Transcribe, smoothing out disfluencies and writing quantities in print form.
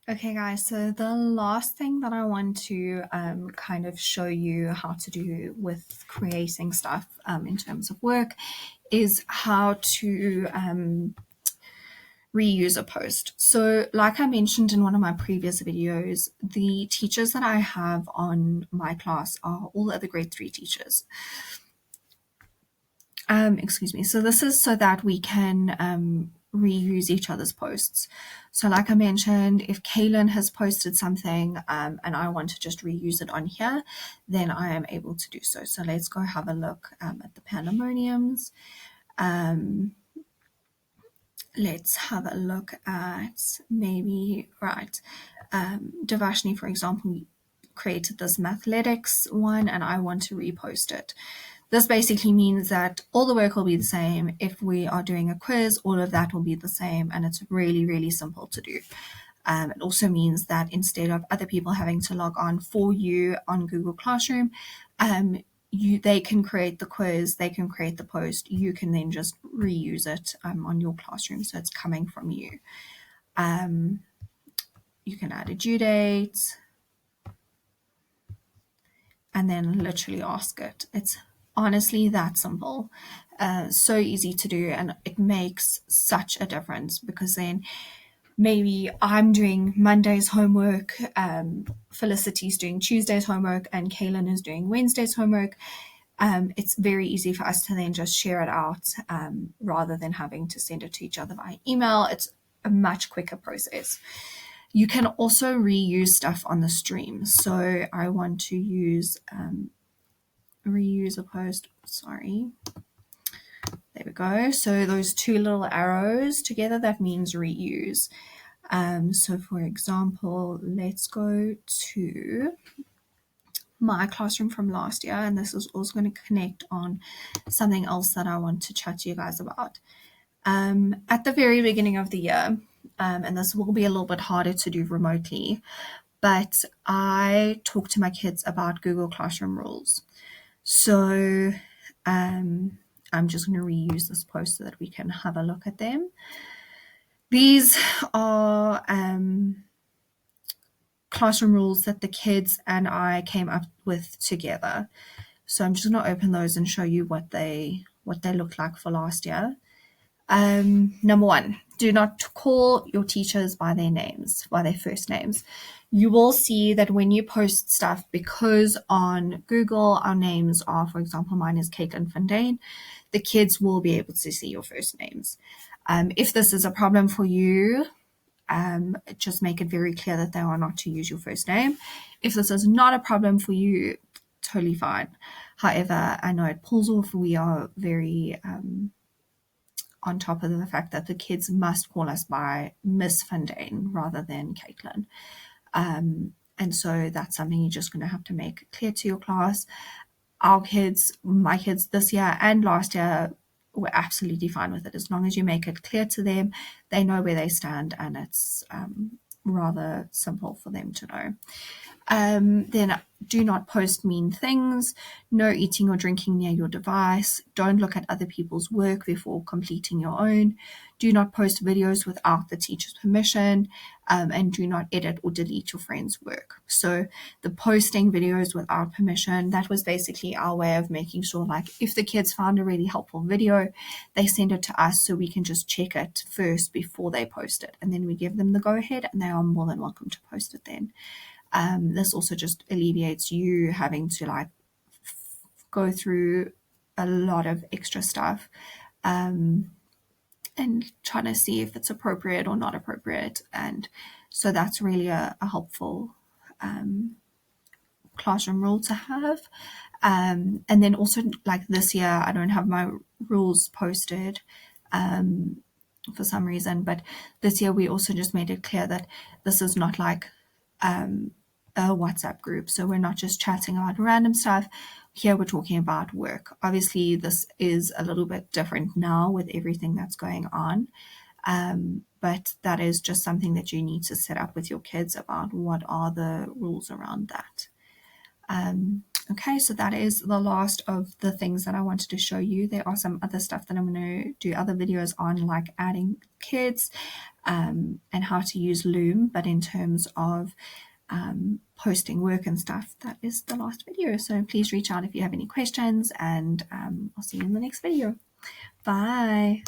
Okay, guys, so the last thing that I want to kind of show you how to do with creating stuff in terms of work is how to reuse a post. So, like I mentioned in one of my previous videos, the teachers that I have on my class are all the other grade 3 teachers. Excuse me. So this is so that we can reuse each other's posts. So like I mentioned, if Caitlin has posted something and I want to just reuse it on here, then I am able to do so. So let's go have a look at the pandemoniums. Let's have a look at maybe, right, Devashni, for example, created this mathletics one and I want to repost it. This basically means that all the work will be the same. If we are doing a quiz, all of that will be the same, and it's really, really simple to do. It also means that instead of other people having to log on for you on Google Classroom, they can create the quiz, they can create the post, you can then just reuse it on your classroom, so it's coming from you. You can add a due date and then literally ask it. It's honestly that simple. So easy to do, and it makes such a difference because then maybe I'm doing Monday's homework, Felicity's doing Tuesday's homework, and Kaylin is doing Wednesday's homework. It's very easy for us to then just share it out rather than having to send it to each other via email. It's a much quicker process. You can also reuse stuff on the stream. So I want to use reuse a post. Sorry. There we go. So those two little arrows together, that means reuse. So for example, let's go to my classroom from last year, and this is also going to connect on something else that I want to chat to you guys about. At the very beginning of the year, and this will be a little bit harder to do remotely, but I talk to my kids about Google Classroom rules. So I'm just going to reuse this post so that we can have a look at them. These are classroom rules that the kids and I came up with together. So I'm just going to open those and show you what they looked like for last year. Number 1, do not call your teachers by their names, by their first names. You will see that when you post stuff, because on Google our names are, for example, mine is Caitlin van Duyn, the kids will be able to see your first names. If this is a problem for you, just make it very clear that they are not to use your first name. If this is not a problem for you, totally fine. However, I know at Pulsdorf we are very on top of the fact that the kids must call us by Miss van Duyn rather than Caitlin. And so that's something you're just going to have to make clear to your class. Our kids, my kids this year and last year, were absolutely fine with it. As long as you make it clear to them, they know where they stand, and it's rather simple for them to know. Then do not post mean things. No eating or drinking near your device. Don't look at other people's work before completing your own. Do not post videos without the teacher's permission. And do not edit or delete your friend's work. So the posting videos without permission, that was basically our way of making sure, like, if the kids found a really helpful video, they send it to us so we can just check it first before they post it. And then we give them the go-ahead, and they are more than welcome to post it then. This also just alleviates you having to go through a lot of extra stuff and trying to see if it's appropriate or not appropriate. And so that's really a helpful classroom rule to have. And then also, like this year, I don't have my rules posted for some reason, but this year we also just made it clear that this is not like a WhatsApp group. So we're not just chatting about random stuff. Here we're talking about work. Obviously, this is a little bit different now with everything that's going on. But that is just something that you need to set up with your kids about what are the rules around that. Okay, so that is the last of the things that I wanted to show you. There are some other stuff that I'm going to do other videos on, like adding kids and how to use Loom, but in terms of posting work and stuff, that is the last video. So please reach out if you have any questions, and I'll see you in the next video. Bye.